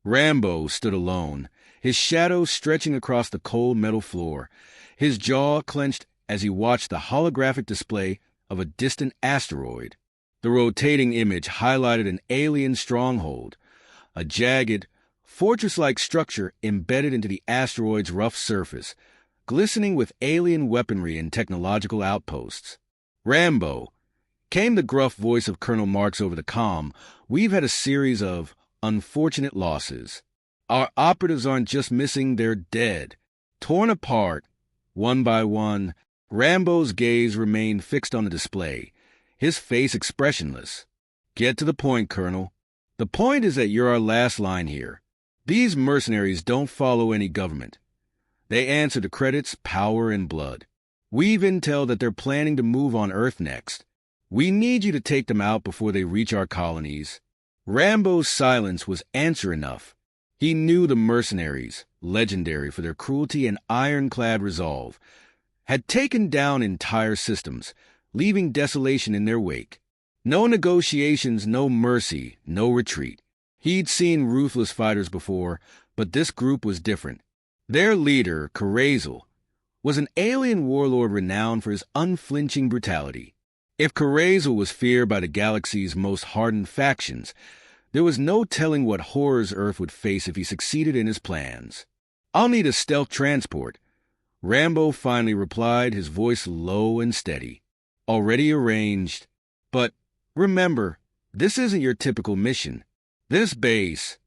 Rambo stood alone, his shadow stretching across the cold metal floor, his jaw clenched as he watched the holographic display of a distant asteroid. The rotating image highlighted an alien stronghold, a jagged, fortress-like structure embedded into the asteroid's rough surface, glistening with alien weaponry and technological outposts. "Rambo," came the gruff voice of Colonel Marks over the comm, "we've had a series of unfortunate losses. Our operatives aren't just missing, they're dead. Torn apart, one by one." Rambo's gaze remained fixed on the display, his face expressionless. "Get to the point, Colonel. The point is that you're our last line here. These mercenaries don't follow any government. They answer to credits, power, and blood. We've intel that they're planning to move on Earth next. We need you to take them out before they reach our colonies." Rambo's silence was answer enough. He knew the mercenaries, legendary for their cruelty and ironclad resolve, had taken down entire systems, leaving desolation in their wake. No negotiations, no mercy, no retreat. He'd seen ruthless fighters before, but this group was different. Their leader, Carazel, was an alien warlord renowned for his unflinching brutality. If Carazel was feared by the galaxy's most hardened factions, there was no telling what horrors Earth would face if he succeeded in his plans. "I'll need a stealth transport," Rambo finally replied, his voice low and steady. "Already arranged. But remember, this isn't your typical mission. This base,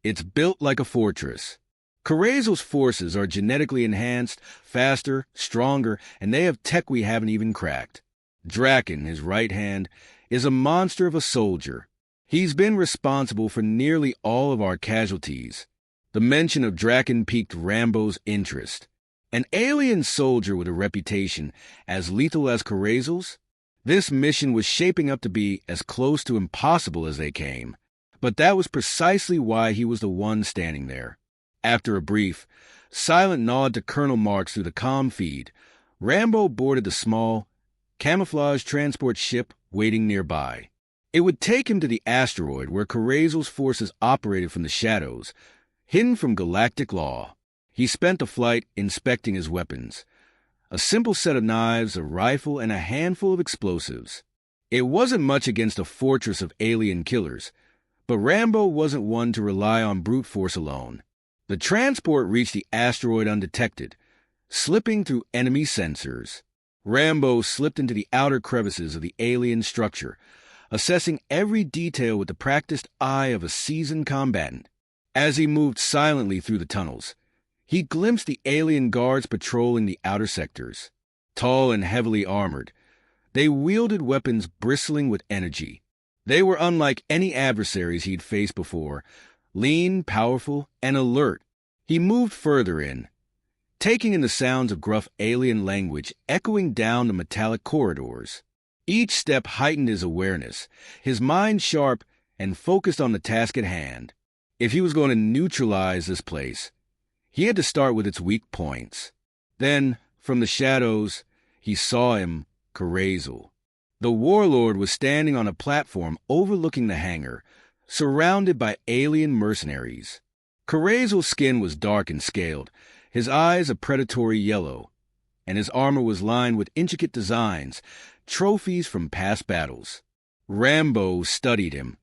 it's built like a fortress. Carazel's forces are genetically enhanced, faster, stronger, and they have tech we haven't even cracked. Draken, his right hand, is a monster of a soldier. He's been responsible for nearly all of our casualties." The mention of Draken piqued Rambo's interest. An alien soldier with a reputation as lethal as Carazel's? This mission was shaping up to be as close to impossible as they came. But that was precisely why he was the one standing there. After a brief, silent nod to Colonel Marks through the comm feed, Rambo boarded the small, camouflaged transport ship waiting nearby. It would take him to the asteroid where Carazel's forces operated from the shadows, hidden from galactic law. He spent the flight inspecting his weapons. A simple set of knives, a rifle, and a handful of explosives. It wasn't much against a fortress of alien killers, but Rambo wasn't one to rely on brute force alone. The transport reached the asteroid undetected, slipping through enemy sensors. Rambo slipped into the outer crevices of the alien structure, assessing every detail with the practiced eye of a seasoned combatant. As he moved silently through the tunnels, he glimpsed the alien guards patrolling the outer sectors. Tall and heavily armored, they wielded weapons bristling with energy. They were unlike any adversaries he'd faced before, lean, powerful, and alert. He moved further in, taking in the sounds of gruff alien language echoing down the metallic corridors. Each step heightened his awareness, his mind sharp and focused on the task at hand. If he was going to neutralize this place, he had to start with its weak points. Then, from the shadows, he saw him, Carazel. The warlord was standing on a platform overlooking the hangar, surrounded by alien mercenaries. Carazel's skin was dark and scaled, his eyes a predatory yellow, and his armor was lined with intricate designs, trophies from past battles. Rambo studied him,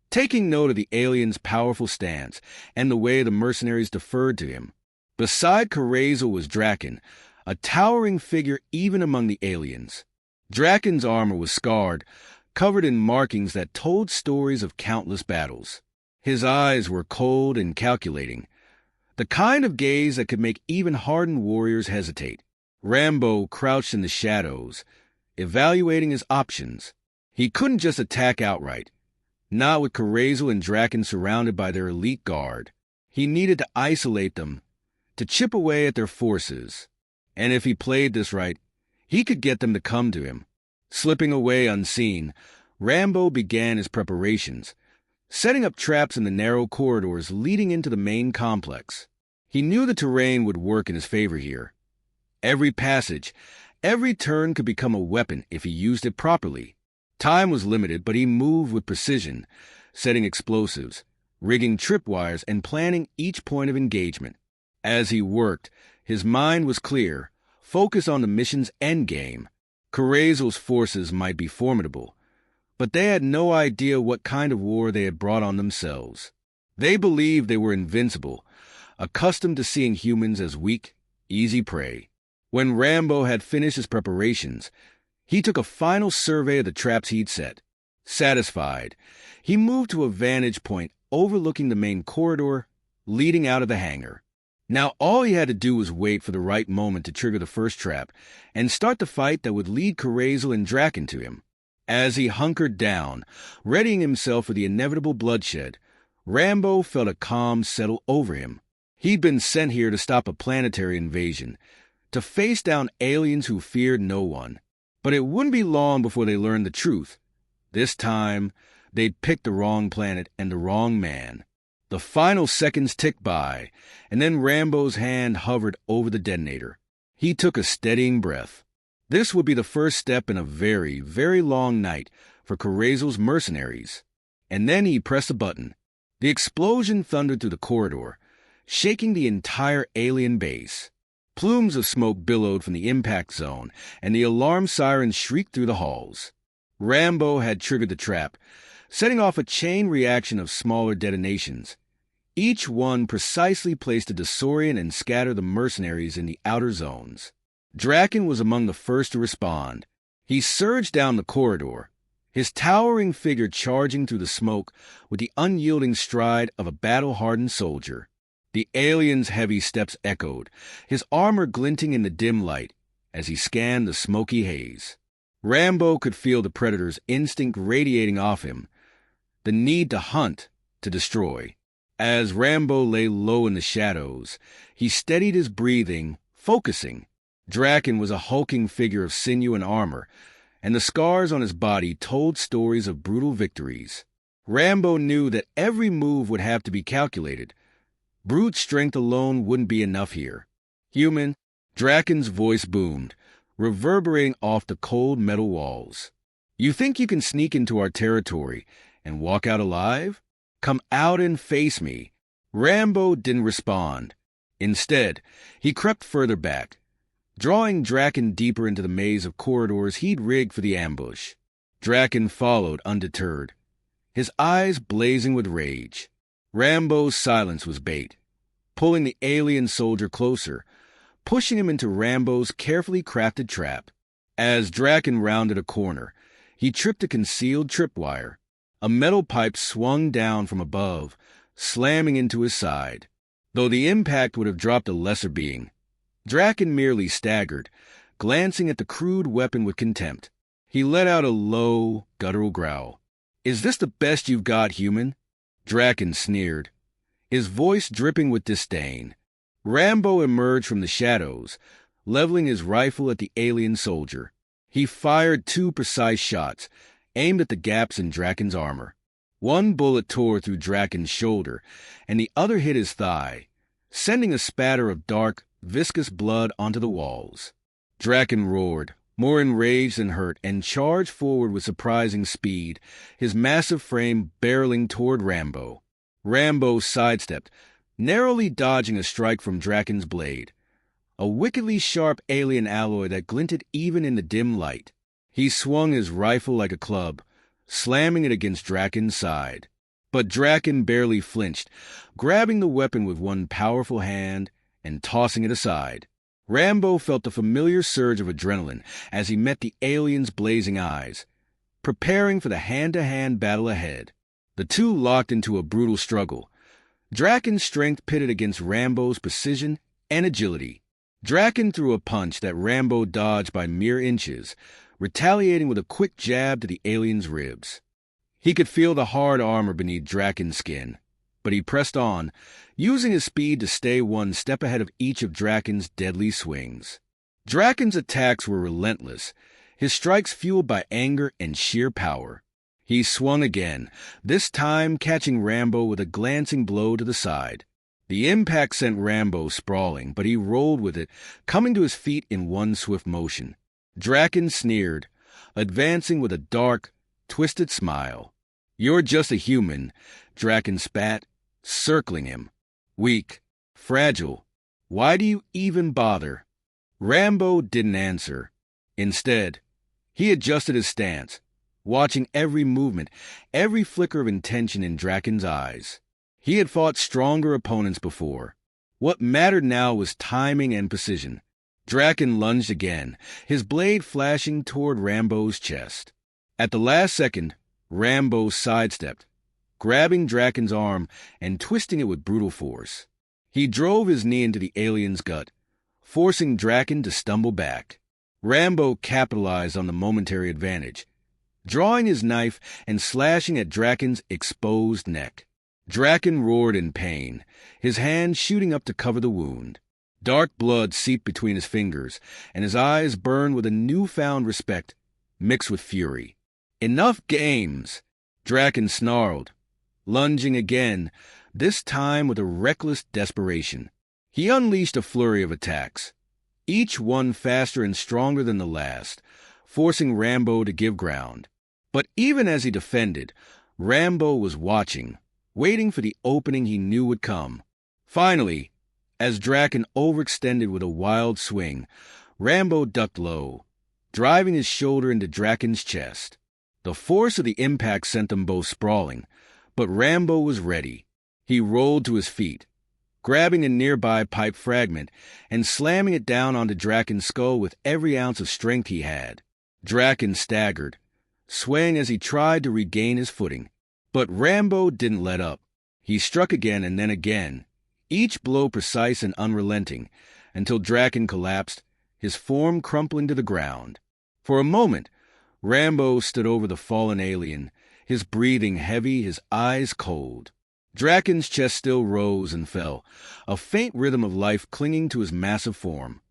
taking note of the alien's powerful stance and the way the mercenaries deferred to him. Beside Carazel was Draken, a towering figure even among the aliens. Draken's armor was scarred, covered in markings that told stories of countless battles. His eyes were cold and calculating, the kind of gaze that could make even hardened warriors hesitate. Rambo crouched in the shadows, evaluating his options. He couldn't just attack outright, not with Carazel and Draken surrounded by their elite guard. He needed to isolate them, to chip away at their forces. And if he played this right, he could get them to come to him. Slipping away unseen, Rambo began his preparations, setting up traps in the narrow corridors leading into the main complex. He knew the terrain would work in his favor here. Every passage, every turn could become a weapon if he used it properly. Time was limited, but he moved with precision, setting explosives, rigging tripwires and planning each point of engagement. As he worked, his mind was clear, focused on the mission's endgame. Carrazel's forces might be formidable, but they had no idea what kind of war they had brought on themselves. They believed they were invincible, accustomed to seeing humans as weak, easy prey. When Rambo had finished his preparations, he took a final survey of the traps he'd set. Satisfied, he moved to a vantage point overlooking the main corridor leading out of the hangar. Now all he had to do was wait for the right moment to trigger the first trap and start the fight that would lead Carrazel and Draken to him. As he hunkered down, readying himself for the inevitable bloodshed, Rambo felt a calm settle over him. He'd been sent here to stop a planetary invasion, to face down aliens who feared no one. But it wouldn't be long before they learned the truth. This time, they'd picked the wrong planet and the wrong man. The final seconds ticked by, and then Rambo's hand hovered over the detonator. He took a steadying breath. This would be the first step in a very, very long night for Carrazel's mercenaries. And then he pressed a button. The explosion thundered through the corridor, shaking the entire alien base. Plumes of smoke billowed from the impact zone, and the alarm sirens shrieked through the halls. Rambo had triggered the trap, setting off a chain reaction of smaller detonations. Each one precisely placed to disorient and scatter the mercenaries in the outer zones. Draken was among the first to respond. He surged down the corridor, his towering figure charging through the smoke with the unyielding stride of a battle-hardened soldier. The alien's heavy steps echoed, his armor glinting in the dim light as he scanned the smoky haze. Rambo could feel the predator's instinct radiating off him, the need to hunt, to destroy. As Rambo lay low in the shadows, he steadied his breathing, focusing. Draken was a hulking figure of sinew and armor, and the scars on his body told stories of brutal victories. Rambo knew that every move would have to be calculated. Brute strength alone wouldn't be enough here. Human, Draken's voice boomed, reverberating off the cold metal walls. You think you can sneak into our territory and walk out alive? Come out and face me. Rambo didn't respond. Instead, he crept further back, drawing Draken deeper into the maze of corridors he'd rigged for the ambush. Draken followed undeterred, his eyes blazing with rage. Rambo's silence was bait, pulling the alien soldier closer, pushing him into Rambo's carefully crafted trap. As Draken rounded a corner, he tripped a concealed tripwire. A metal pipe swung down from above, slamming into his side. Though the impact would have dropped a lesser being, Draken merely staggered, glancing at the crude weapon with contempt. He let out a low, guttural growl. "Is this the best you've got, human?" Draken sneered, his voice dripping with disdain. Rambo emerged from the shadows, leveling his rifle at the alien soldier. He fired 2 precise shots, aimed at the gaps in Draken's armor. One bullet tore through Draken's shoulder, and the other hit his thigh, sending a spatter of dark, viscous blood onto the walls. Draken roared, more enraged than hurt, and charged forward with surprising speed, his massive frame barreling toward Rambo. Rambo sidestepped, narrowly dodging a strike from Draken's blade, a wickedly sharp alien alloy that glinted even in the dim light. He swung his rifle like a club, slamming it against Draken's side. But Draken barely flinched, grabbing the weapon with one powerful hand and tossing it aside. Rambo felt the familiar surge of adrenaline as he met the alien's blazing eyes, preparing for the hand-to-hand battle ahead. The two locked into a brutal struggle, Draken's strength pitted against Rambo's precision and agility. Draken threw a punch that Rambo dodged by mere inches, retaliating with a quick jab to the alien's ribs. He could feel the hard armor beneath Draken's skin, but he pressed on, using his speed to stay one step ahead of each of Draken's deadly swings. Draken's attacks were relentless, his strikes fueled by anger and sheer power. He swung again, this time catching Rambo with a glancing blow to the side. The impact sent Rambo sprawling, but he rolled with it, coming to his feet in one swift motion. Draken sneered, advancing with a dark, twisted smile. "You're just a human," Draken spat, circling him. "Weak. Fragile. Why do you even bother?" Rambo didn't answer. Instead, he adjusted his stance, watching every movement, every flicker of intention in Draken's eyes. He had fought stronger opponents before. What mattered now was timing and precision. Draken lunged again, his blade flashing toward Rambo's chest. At the last second, Rambo sidestepped, grabbing Draken's arm and twisting it with brutal force. He drove his knee into the alien's gut, forcing Draken to stumble back. Rambo capitalized on the momentary advantage, drawing his knife and slashing at Draken's exposed neck. Draken roared in pain, his hand shooting up to cover the wound. Dark blood seeped between his fingers, and his eyes burned with a newfound respect, mixed with fury. "Enough games!" Draken snarled, lunging again, this time with a reckless desperation. He unleashed a flurry of attacks, each one faster and stronger than the last, forcing Rambo to give ground. But even as he defended, Rambo was watching, waiting for the opening he knew would come. Finally, as Draken overextended with a wild swing, Rambo ducked low, driving his shoulder into Draken's chest. The force of the impact sent them both sprawling, but Rambo was ready. He rolled to his feet, grabbing a nearby pipe fragment and slamming it down onto Draken's skull with every ounce of strength he had. Draken staggered, swaying as he tried to regain his footing. But Rambo didn't let up. He struck again and then again, each blow precise and unrelenting, until Draken collapsed, his form crumpling to the ground. For a moment, Rambo stood over the fallen alien, his breathing heavy, his eyes cold. Draken's chest still rose and fell, a faint rhythm of life clinging to his massive form.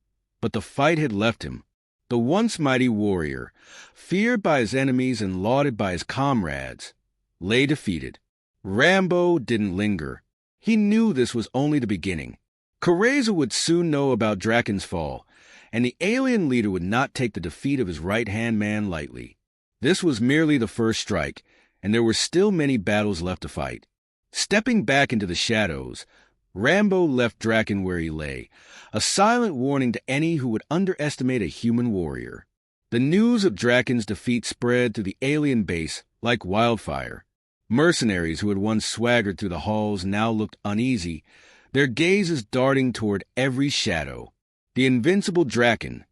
But the fight had left him. The once mighty warrior, feared by his enemies and lauded by his comrades, lay defeated. Rambo didn't linger. He knew this was only the beginning. Careza would soon know about Draken's fall, and the alien leader would not take the defeat of his right-hand man lightly. This was merely the first strike, and there were still many battles left to fight. Stepping back into the shadows, Rambo left Draken where he lay, a silent warning to any who would underestimate a human warrior. The news of Draken's defeat spread through the alien base like wildfire. Mercenaries who had once swaggered through the halls now looked uneasy, their gazes darting toward every shadow. The invincible Draken,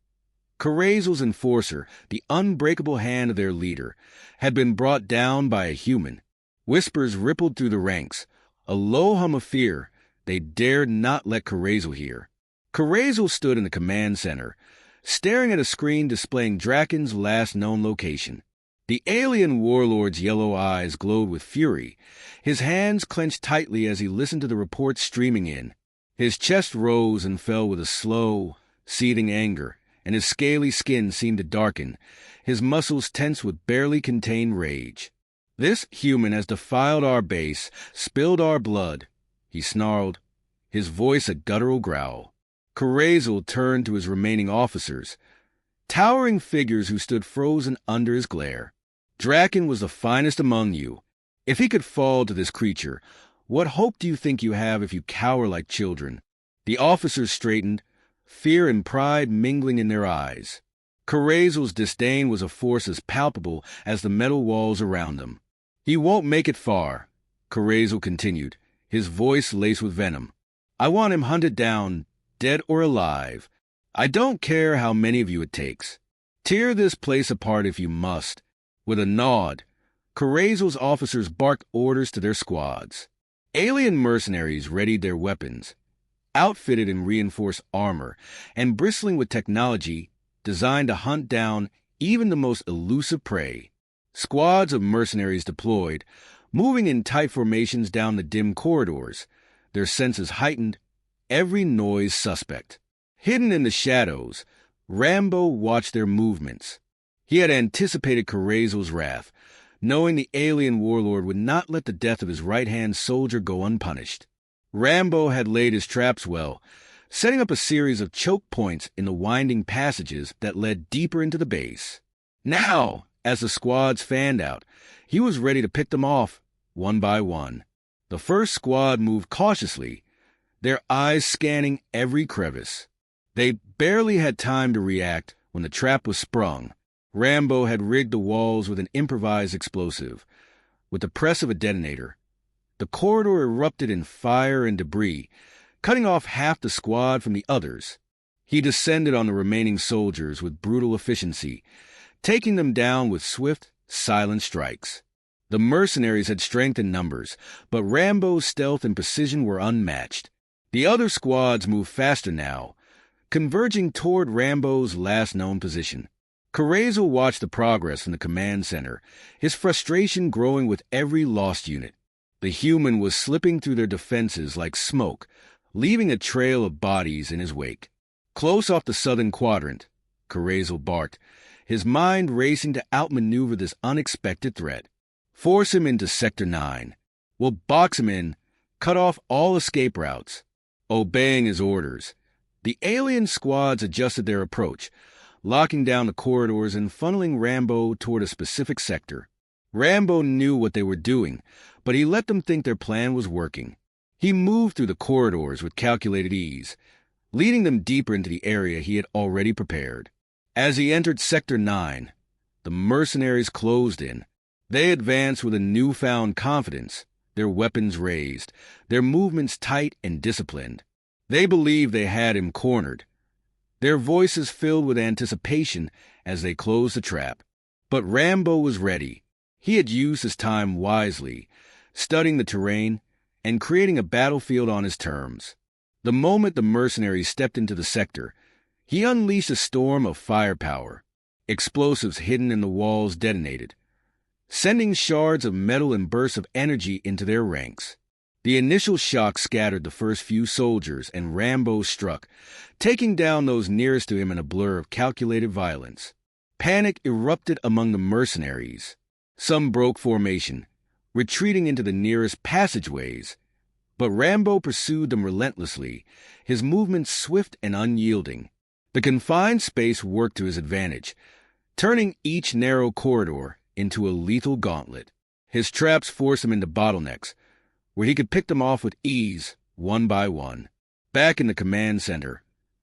Careza's enforcer, the unbreakable hand of their leader, had been brought down by a human. Whispers rippled through the ranks, a low hum of fear they dared not let Careza hear. Careza stood in the command center, staring at a screen displaying Draken's last known location. The alien warlord's yellow eyes glowed with fury. His hands clenched tightly as he listened to the reports streaming in. His chest rose and fell with a slow, seething anger, and his scaly skin seemed to darken, his muscles tense with barely contained rage. "This human has defiled our base, spilled our blood," he snarled, his voice a guttural growl. Careza turned to his remaining officers, towering figures who stood frozen under his glare. "Draken was the finest among you. If he could fall to this creature, what hope do you think you have if you cower like children?" The officers straightened, fear and pride mingling in their eyes. Careza's disdain was a force as palpable as the metal walls around them. "He won't make it far," Careza continued, his voice laced with venom. "I want him hunted down, dead or alive. I don't care how many of you it takes. Tear this place apart if you must." With a nod, Careza's officers barked orders to their squads. Alien mercenaries readied their weapons, outfitted in reinforced armor, and bristling with technology designed to hunt down even the most elusive prey. Squads of mercenaries deployed, moving in tight formations down the dim corridors, their senses heightened, every noise suspect. Hidden in the shadows, Rambo watched their movements. He had anticipated Careza's wrath, knowing the alien warlord would not let the death of his right-hand soldier go unpunished. Rambo had laid his traps well, setting up a series of choke points in the winding passages that led deeper into the base. "Now!" As the squads fanned out, he was ready to pick them off, one by one. The first squad moved cautiously, their eyes scanning every crevice. They barely had time to react when the trap was sprung. Rambo had rigged the walls with an improvised explosive. With the press of a detonator, the corridor erupted in fire and debris, cutting off half the squad from the others. He descended on the remaining soldiers with brutal efficiency, taking them down with swift, silent strikes. The mercenaries had strength in numbers, but Rambo's stealth and precision were unmatched. The other squads moved faster now, converging toward Rambo's last known position. Carazel watched the progress from the command center, his frustration growing with every lost unit. The human was slipping through their defenses like smoke, leaving a trail of bodies in his wake. Close off the southern quadrant, Carazel barked, his mind racing to outmaneuver this unexpected threat. Force him into Sector 9. We'll box him in, cut off all escape routes. Obeying his orders, the alien squads adjusted their approach, locking down the corridors and funneling Rambo toward a specific sector. Rambo knew what they were doing, but he let them think their plan was working. He moved through the corridors with calculated ease, leading them deeper into the area he had already prepared. As he entered Sector 9, the mercenaries closed in. They advanced with a newfound confidence, their weapons raised, their movements tight and disciplined. They believed they had him cornered, their voices filled with anticipation as they closed the trap. But Rambo was ready. He had used his time wisely, studying the terrain and creating a battlefield on his terms. The moment the mercenaries stepped into the sector, he unleashed a storm of firepower. Explosives hidden in the walls detonated, sending shards of metal and bursts of energy into their ranks. The initial shock scattered the first few soldiers, and Rambo struck, taking down those nearest to him in a blur of calculated violence. Panic erupted among the mercenaries. Some broke formation, retreating into the nearest passageways. But Rambo pursued them relentlessly, his movements swift and unyielding. The confined space worked to his advantage, turning each narrow corridor into a lethal gauntlet. His traps forced him into bottlenecks, where he could pick them off with ease, one by one. Back in the command center,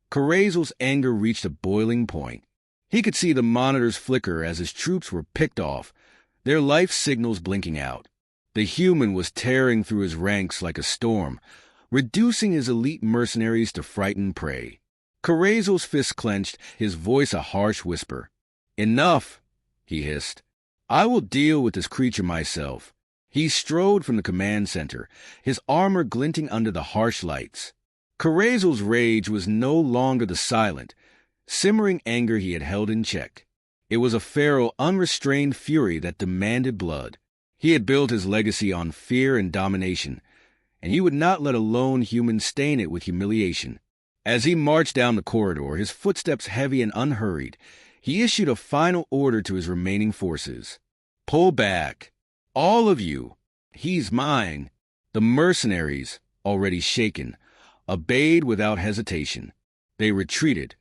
Carazel's anger reached a boiling point. He could see the monitors flicker as his troops were picked off, their life signals blinking out. The human was tearing through his ranks like a storm, reducing his elite mercenaries to frightened prey. Carazel's fists clenched, his voice a harsh whisper. "Enough," he hissed. "I will deal with this creature myself." He strode from the command center, his armor glinting under the harsh lights. Carazel's rage was no longer the silent, simmering anger he had held in check. It was a feral, unrestrained fury that demanded blood. He had built his legacy on fear and domination, and he would not let a lone human stain it with humiliation. As he marched down the corridor, his footsteps heavy and unhurried, he issued a final order to his remaining forces. "Pull back. All of you. He's mine." The mercenaries, already shaken, obeyed without hesitation. They retreated,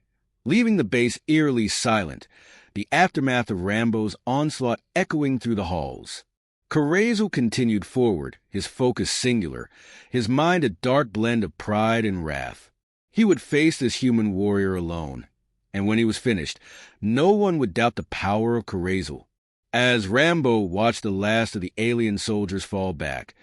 leaving the base eerily silent, the aftermath of Rambo's onslaught echoing through the halls. Carazel continued forward, his focus singular, his mind a dark blend of pride and wrath. He would face this human warrior alone, and when he was finished, no one would doubt the power of Carazel. As Rambo watched the last of the alien soldiers fall back,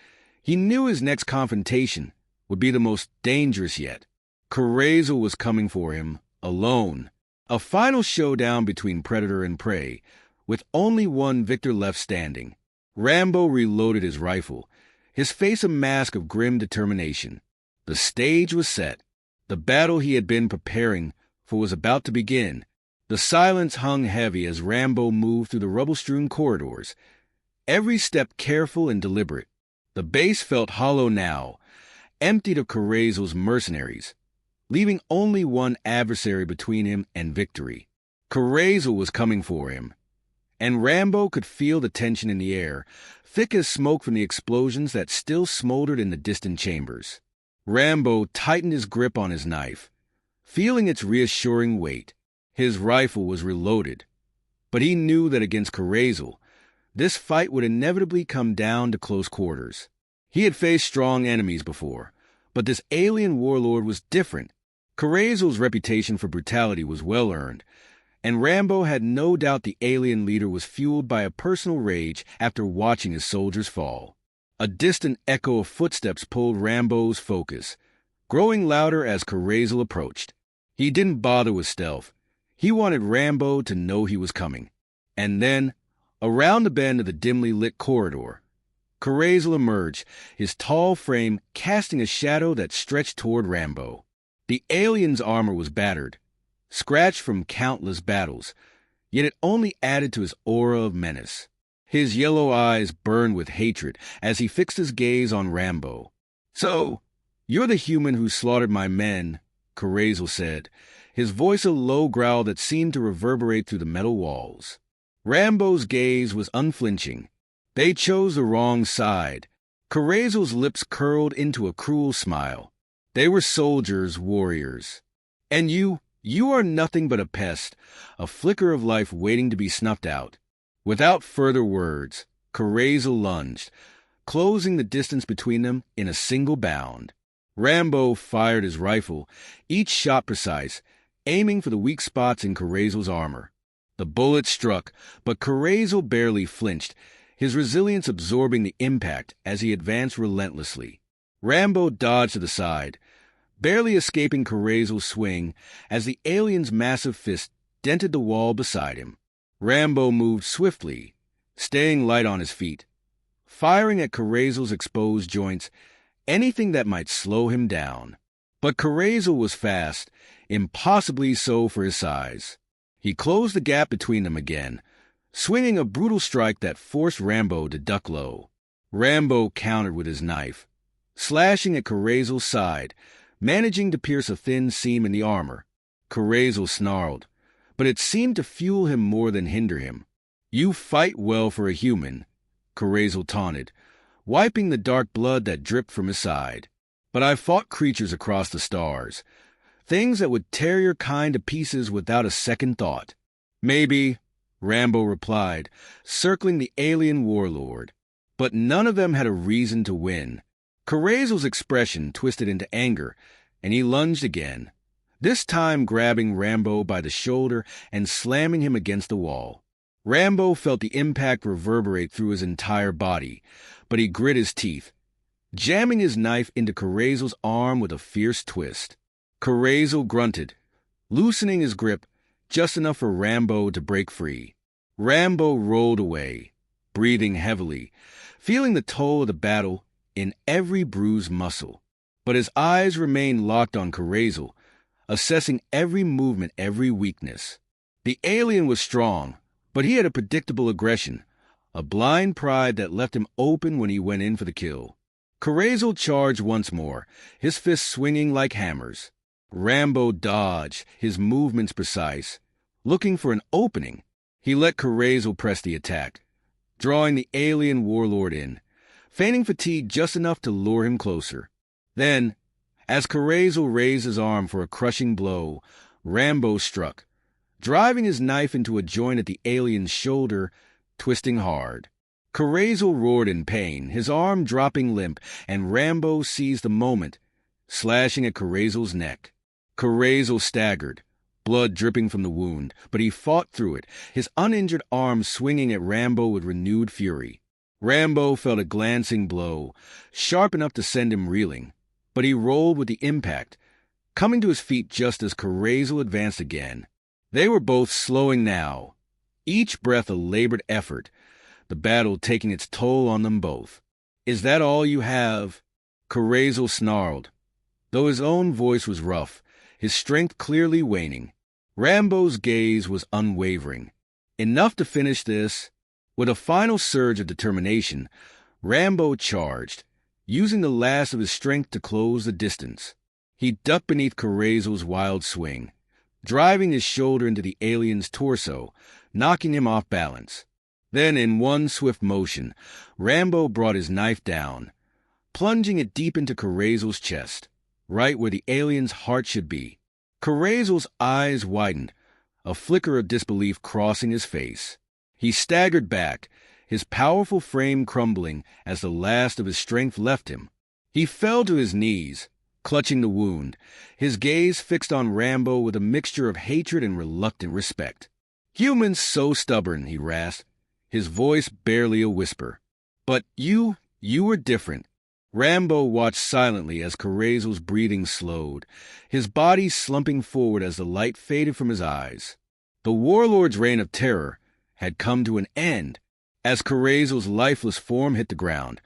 he knew his next confrontation would be the most dangerous yet. Carazel was coming for him, alone. A final showdown between predator and prey, with only one victor left standing. Rambo reloaded his rifle, his face a mask of grim determination. The stage was set. The battle he had been preparing for was about to begin. The silence hung heavy as Rambo moved through the rubble-strewn corridors, every step careful and deliberate. The base felt hollow now, emptied of Carazel's mercenaries, leaving only one adversary between him and victory. Carazel was coming for him, and Rambo could feel the tension in the air, thick as smoke from the explosions that still smoldered in the distant chambers. Rambo tightened his grip on his knife, feeling its reassuring weight. His rifle was reloaded, But he knew that against Carazel, this fight would inevitably come down to close quarters. He had faced strong enemies before, but this alien warlord was different. Carazel's reputation for brutality was well earned, and Rambo had no doubt the alien leader was fueled by a personal rage after watching his soldiers fall. A distant echo of footsteps pulled Rambo's focus, growing louder as Carazel approached. He didn't bother with stealth. He wanted Rambo to know he was coming. And then, around the bend of the dimly lit corridor, Carazel emerged, his tall frame casting a shadow that stretched toward Rambo. The alien's armor was battered, scratched from countless battles, yet it only added to his aura of menace. His yellow eyes burned with hatred as he fixed his gaze on Rambo. "So, you're the human who slaughtered my men," Carazel said, his voice a low growl that seemed to reverberate through the metal walls. Rambo's gaze was unflinching. They chose the wrong side. Carazel's lips curled into a cruel smile. They were soldiers, warriors. And you are nothing but a pest, a flicker of life waiting to be snuffed out. Without further words, Carazel lunged, closing the distance between them in a single bound. Rambo fired his rifle, each shot precise, aiming for the weak spots in Carazel's armor. The bullet struck, but Carazel barely flinched, his resilience absorbing the impact as he advanced relentlessly. Rambo dodged to the side, barely escaping Carazel's swing as the alien's massive fist dented the wall beside him. Rambo moved swiftly, staying light on his feet, firing at Carazel's exposed joints, anything that might slow him down. But Carazel was fast, impossibly so for his size. He closed the gap between them again, swinging a brutal strike that forced Rambo to duck low. Rambo countered with his knife, slashing at Carazel's side, managing to pierce a thin seam in the armor. Carazel snarled, but it seemed to fuel him more than hinder him. "You fight well for a human," Carazel taunted, wiping the dark blood that dripped from his side. "But I've fought creatures across the stars, things that would tear your kind to pieces without a second thought." "Maybe," Rambo replied, circling the alien warlord. "But none of them had a reason to win." Carazel's expression twisted into anger, and he lunged again, this time grabbing Rambo by the shoulder and slamming him against the wall. Rambo felt the impact reverberate through his entire body, but he grit his teeth, jamming his knife into Carazel's arm with a fierce twist. Carazel grunted, loosening his grip just enough for Rambo to break free. Rambo rolled away, breathing heavily, feeling the toll of the battle in every bruised muscle. But his eyes remained locked on Carazel, assessing every movement, every weakness. The alien was strong, but he had a predictable aggression, a blind pride that left him open when he went in for the kill. Carazel charged once more, his fists swinging like hammers. Rambo dodged, his movements precise, looking for an opening. He let Carazel press the attack, drawing the alien warlord in, feigning fatigue just enough to lure him closer. Then, as Carazel raised his arm for a crushing blow, Rambo struck, driving his knife into a joint at the alien's shoulder, twisting hard. Carazel roared in pain, his arm dropping limp, and Rambo seized the moment, slashing at Carazel's neck. Carazel staggered, blood dripping from the wound, but he fought through it, his uninjured arm swinging at Rambo with renewed fury. Rambo felt a glancing blow, sharp enough to send him reeling, but he rolled with the impact, coming to his feet just as Carazel advanced again. They were both slowing now, each breath a labored effort, the battle taking its toll on them both. "Is that all you have?" Carazel snarled, though his own voice was rough, his strength clearly waning. Rambo's gaze was unwavering. "Enough to finish this." With a final surge of determination, Rambo charged, using the last of his strength to close the distance. He ducked beneath Carazel's wild swing, driving his shoulder into the alien's torso, knocking him off balance. Then, in one swift motion, Rambo brought his knife down, plunging it deep into Carazel's chest, right where the alien's heart should be. Carazel's eyes widened, a flicker of disbelief crossing his face. He staggered back, his powerful frame crumbling as the last of his strength left him. He fell to his knees, clutching the wound, his gaze fixed on Rambo with a mixture of hatred and reluctant respect. "Humans so stubborn," he rasped, his voice barely a whisper. "But you were different." Rambo watched silently as Carrazo's breathing slowed, his body slumping forward as the light faded from his eyes. The warlord's reign of terror had come to an end as Carrazo's lifeless form hit the ground.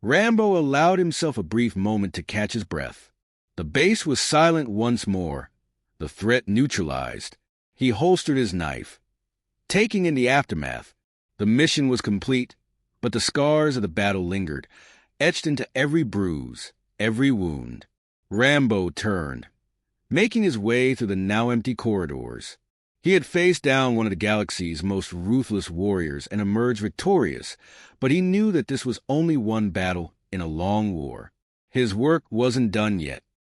Rambo allowed himself a brief moment to catch his breath. The base was silent once more, the threat neutralized. He holstered his knife. Taking in the aftermath, the mission was complete, but the scars of the battle lingered, etched into every bruise, every wound. Rambo turned, making his way through the now empty corridors. He had faced down one of the galaxy's most ruthless warriors and emerged victorious, but he knew that this was only one battle in a long war. His work wasn't done yet.